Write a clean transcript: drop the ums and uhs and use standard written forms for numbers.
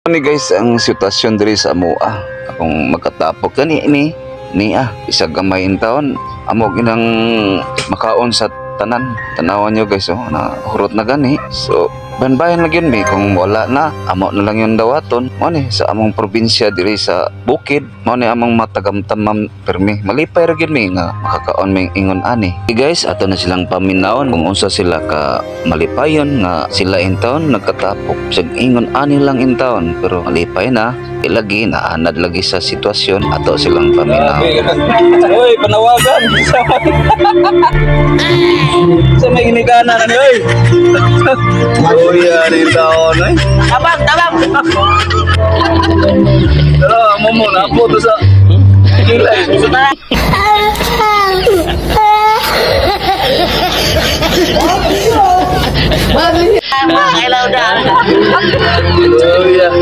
Ni guys, ang sitwasyon diri sa amoa akong magkatapok gani ni isa gamay in taon amo ginang makaon sa tanan. Tanawan nyo guys, na hurot na gani. So banbayan lang yun mi kung wala na amo na lang yun dawaton mo ni sa among probinsya diri sa bukid mo ni among matagamtamam permi malipay ra gyud mi nga makakaon mi ingon ani. Guys, ato na silang paminawon kung unsa sila ka malipayon nga sila in taon nagkatapok sa ingon ani lang in taon pero malipay na ilagi na anad lagi sa sitwasyon ato silang paminawon. Oy, panawagan sa may ginigana na ni oy. Oy, ani taon ay. Tabang. Pero amo mo na po to sa kilay. Kailaw na. Oh, yeah.